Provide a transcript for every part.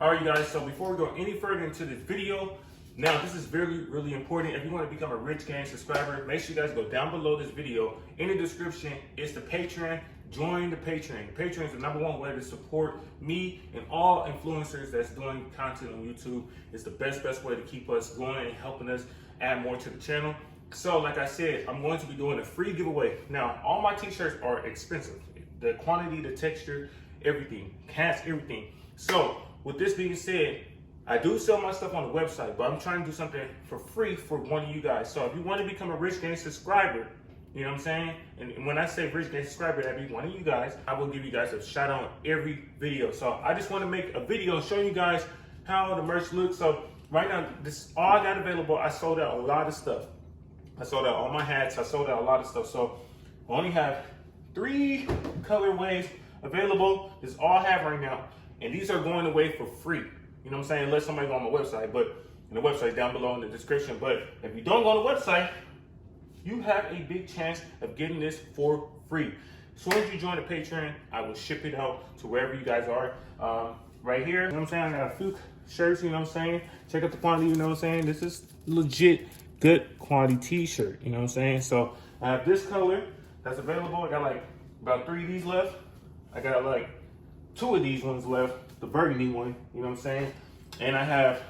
All right, you guys, so before we go any further into this video, now this is really important. If you want to become a Rich Gang subscriber, make sure you guys go down below this video. In the description, it's the Patreon. Join the Patreon. The Patreon is the #1 way to support me and all influencers that's doing content on YouTube. It's the best way to keep us going and helping us add more to the channel. So like I said, I'm going to be doing a free giveaway. Now, all my t-shirts are expensive. The quantity, the texture, everything, cast, everything. So with this being said, I do sell my stuff on the website, but I'm trying to do something for free for one of you guys. So if you want to become a Rich Gang subscriber, you know what I'm saying? And when I say Rich Gang subscriber, that'd be one of you guys. I will give you guys a shout out on every video. So I just want to make a video showing you guys how the merch looks. So right now, this is all I got available. I sold out a lot of stuff. I sold out all my hats. I sold out a lot of stuff. So I only have 3 colorways available. This is all I have right now. And these are going away for free. You know what I'm saying? Unless somebody go on my website, but the website's down below in the description. But if you don't go on the website, you have a big chance of getting this for free. As soon as you join the Patreon, I will ship it out to wherever you guys are. Right here, you know what I'm saying? I got a few shirts, you know what I'm saying? Check out the quantity, you know what I'm saying? This is legit good quality t-shirt, you know what I'm saying? So I have this color that's available. I got like about 3 of these left. I got like 2 of these ones left, the burgundy one, you know what I'm saying? And I have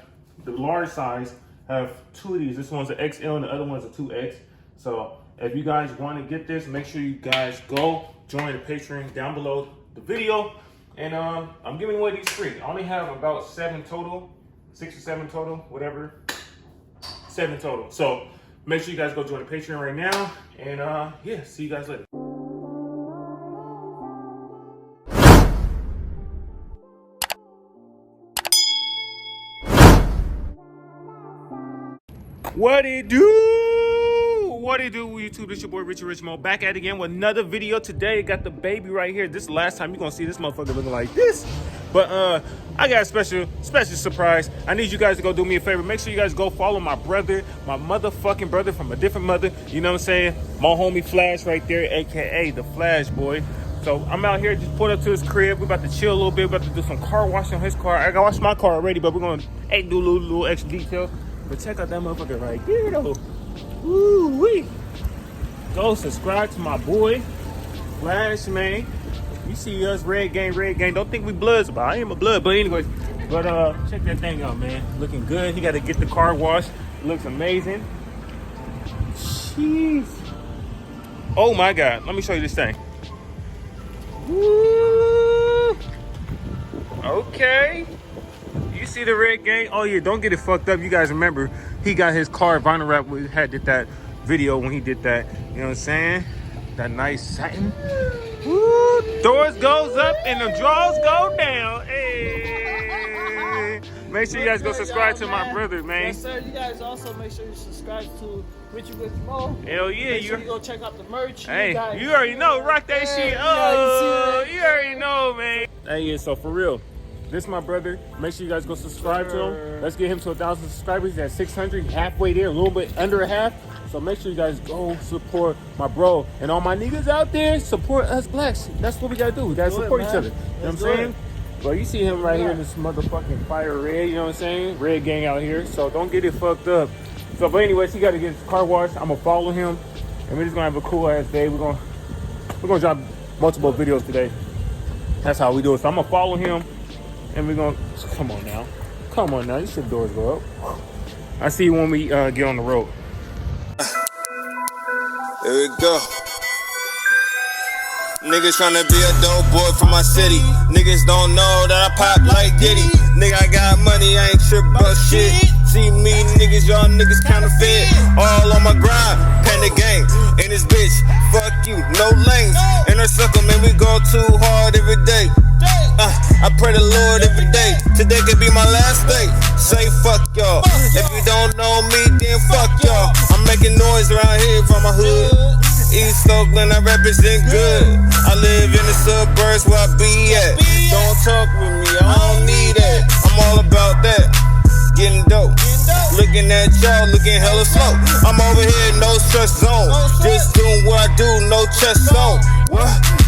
the large size, I have 2 of these. This one's an XL and the other one's a 2X. So if you guys want to get this, make sure you guys go join the Patreon down below the video. And I'm giving away these free. I only have about 7 total, 6 or 7 total, whatever. 7 total. So make sure you guys go join the Patreon right now. And yeah, see you guys later. What it do? What it do, YouTube? It's your boy Richie Richmo back at it again with another video. Today got the baby right here. This is the last time you're gonna see this motherfucker looking like this. But I got a special surprise. I need you guys to go do me a favor. Make sure you guys go follow my brother, my motherfucking brother from a different mother. You know what I'm saying? My homie Flash right there, aka the Flash boy. So I'm out here, just pulled up to his crib. We're about to chill a little bit. We're about to do some car washing on his car. I got washed my car already, but we're gonna do a little extra details. But check out that motherfucker right there, though. Woo-wee. Go subscribe to my boy, Flash, man. You see us, Red Gang. Don't think we bloods, but I am a blood. But anyways, check that thing out, man. Looking good. He got to get the car washed. It looks amazing. Jeez. Oh, my God. Let me show you this thing. Woo. Okay. You see the Red Gang? Oh yeah, don't get it fucked up. You guys remember he got his car vinyl wrap. We did that video when he did that. You know what I'm saying? That nice satin. Woo! Doors goes up and the drawers go down. Hey! Make sure you guys go subscribe to my brother, man. Yes, sir. You guys also make sure you subscribe to Richie Richmo. Hell yeah, make sure you go check out the merch. Hey, you already know. Rock that shit. Oh, you already know, man. Hey, yeah. So for real. This is my brother. Make sure you guys go subscribe to him. Let's get him to 1,000 subscribers. He's at 600, halfway there, a little bit under a half. So make sure you guys go support my bro. And all my niggas out there, support us blacks. That's what we gotta do. We gotta support each other. You know what I'm saying? Well, you see him right here in this motherfucking fire red, you know what I'm saying? Red Gang out here. So don't get it fucked up. So, but anyways, he gotta get his car washed. I'm gonna follow him. And we're just gonna have a cool ass day. We're gonna drop multiple videos today. That's how we do it. So I'm gonna follow him. And we're gonna, come on now, you should doors go up. I see you when we get on the road. Here we go. Niggas tryna be a dope boy from my city. Niggas don't know that I pop like Diddy. Nigga, I got money, I ain't trip about shit. See me niggas, y'all niggas counterfeit. All on my grind, panic gang. In this bitch, fuck you, no lanes. In her circle, man, we go too hard every day. I pray the Lord every day. Today could be my last day. Say fuck y'all. If you don't know me, then fuck y'all. I'm making noise around here from my hood. East Oakland, I represent good. I live in the suburbs where I be at. Don't talk with me, I don't need that. I'm all about that. Getting dope. Looking at y'all, looking hella slow. I'm over here, no stress zone. Just doing what I do, no chest zone.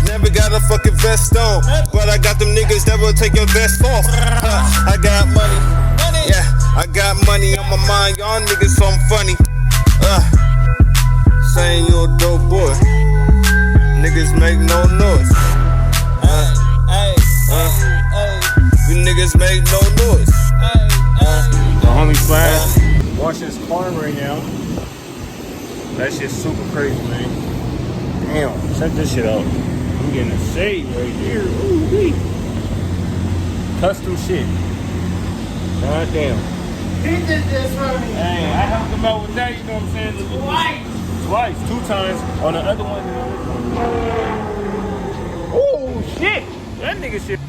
Never got a fucking vest on, but I got them niggas that will take your vest off. I got money, yeah, I got money on my mind. Y'all niggas so funny. Saying you a dope boy, niggas make no noise. You niggas make no noise. The homie Flash washing his car right now. That shit's super crazy, man. Damn, check this shit out. I'm getting a shade right here. Ooh-wee. Custom shit. God damn. He did this for me. Hey, I helped him out with that, you know what I'm saying? Twice, 2 times on the other one. Oh shit! That nigga shit.